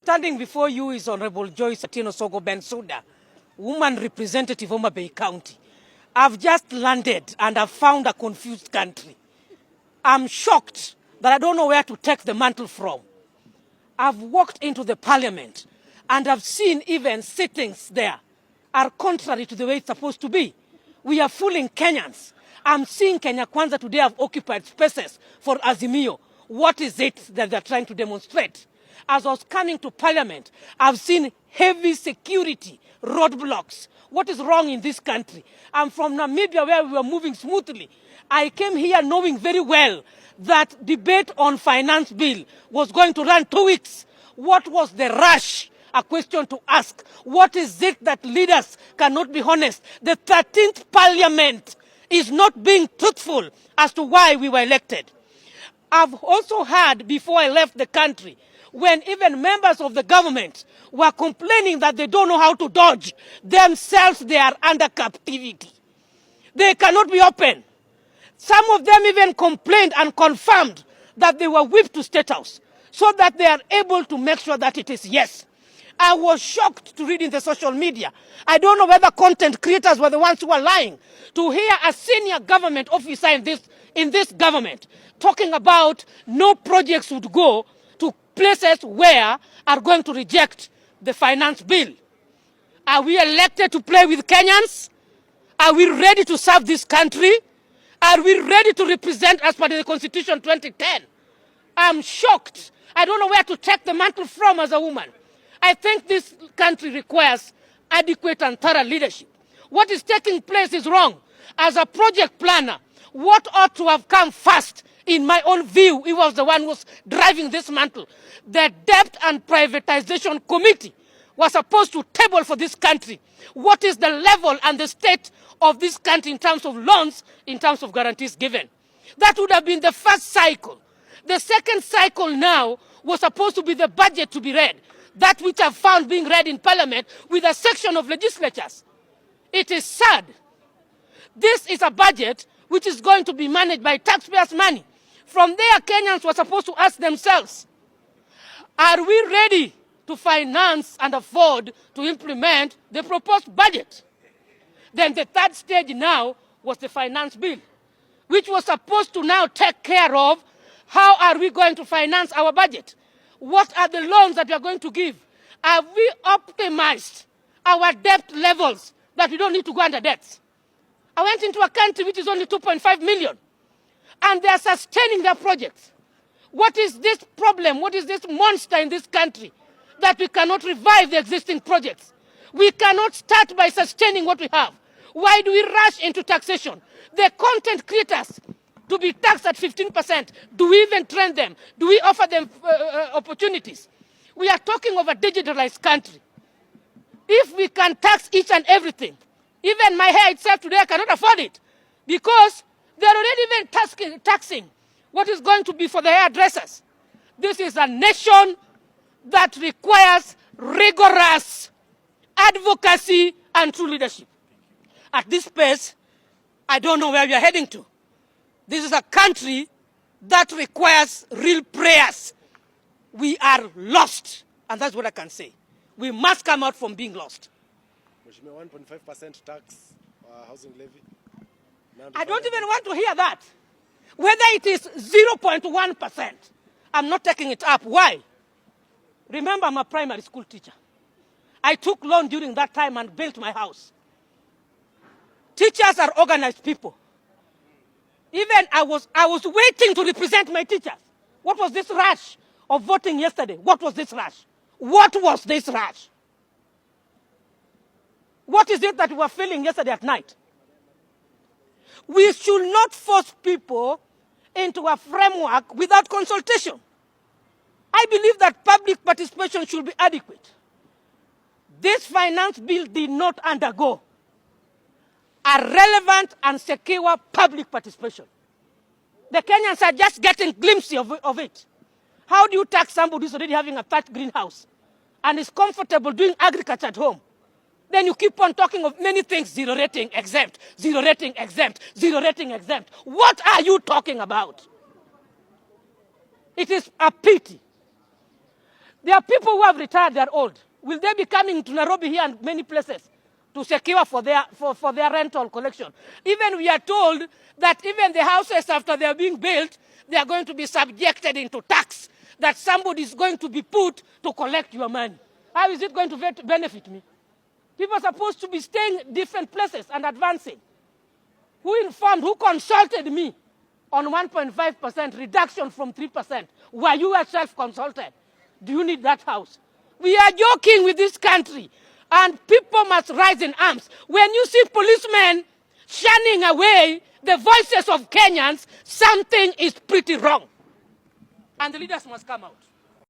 Standing before you is Honorable Joyce Atieno Bensuda, woman representative of Homabay County. I've just landed and I've found a confused country. I'm shocked that I don't know where to take the mantle from. I've walked into the parliament and I've seen even sittings there are contrary to the way it's supposed to be. We are fooling Kenyans. I'm seeing Kenya Kwanza today have occupied spaces for Azimio. What is it that they're trying to demonstrate? As I was coming to parliament, I've seen heavy security roadblocks. What is wrong in this country? I'm from Namibia, where we were moving smoothly. I came here knowing very well that debate on finance bill was going to run 2 weeks. What was the rush? A question to ask. What is it that leaders cannot be honest? The 13th parliament is not being truthful as to why we were elected. I've also heard before I left the country, when even members of the government were complaining that they don't know how to dodge, themselves they are under captivity. They cannot be open. Some of them even complained and confirmed that they were whipped to State House so that they are able to make sure that it is yes. I was shocked to read in the social media. I don't know whether content creators were the ones who were lying, to hear a senior government officer in this government talking about no projects would go to places where are going to reject the finance bill. Are we elected to play with Kenyans? Are we ready to serve this country? Are we ready to represent as per the Constitution 2010? I'm shocked. I don't know where to take the mantle from as a woman. I think this country requires adequate and thorough leadership. What is taking place is wrong. As a project planner, what ought to have come first, in my own view, he was the one who was driving this mantle. The Debt and Privatization Committee was supposed to table for this country what is the level and the state of this country in terms of loans, in terms of guarantees given. That would have been the first cycle. The second cycle now was supposed to be the budget to be read, that which I've found being read in Parliament with a section of legislatures. It is sad. This is a budget which is going to be managed by taxpayers' money. From there, Kenyans were supposed to ask themselves, are we ready to finance and afford to implement the proposed budget? Then the third stage now was the finance bill, which was supposed to now take care of how are we going to finance our budget? What are the loans that we are going to give? Have we optimized our debt levels that we don't need to go under debts? I went into a country which is only 2.5 million, and they are sustaining their projects. What is this problem? What is this monster in this country that we cannot revive the existing projects? We cannot start by sustaining what we have. Why do we rush into taxation? The content creators to be taxed at 15%. Do we even train them? Do we offer them opportunities? We are talking of a digitalized country. If we can tax each and everything, even my hair itself today, I cannot afford it, because they are already even taxing what is going to be for the hairdressers. This is a nation that requires rigorous advocacy and true leadership. At this pace, I don't know where we are heading to. This is a country that requires real prayers. We are lost, and that's what I can say. We must come out from being lost. 1.5% tax, housing levy. I don't even want to hear that. Whether it is 0.1%, I'm not taking it up. Why? Remember, I'm a primary school teacher. I took loan during that time and built my house. Teachers are organized people. Even I was waiting to represent my teachers. What was this rush of voting yesterday? What was this rush? What was this rush? What is it that we were feeling yesterday at night? We should not force people into a framework without consultation. I believe that public participation should be adequate. This finance bill did not undergo a relevant and secure public participation. The Kenyans are just getting glimpses of it. How do you tax somebody who's already having a thatched greenhouse and is comfortable doing agriculture at home? Then you keep on talking of many things, zero rating exempt, zero rating exempt, zero rating exempt. What are you talking about? It is a pity. There are people who have retired, they're old. Will they be coming to Nairobi here and many places to secure for their rental collection? Even we are told that even the houses after they are being built, they are going to be subjected into tax, that somebody is going to be put to collect your money. How is it going to benefit me? People are supposed to be staying different places and advancing. Who consulted me on 1.5% reduction from 3%? Were you yourself consulted? Do you need that house? We are joking with this country, and people must rise in arms. When you see policemen shunning away the voices of Kenyans, something is pretty wrong. And the leaders must come out.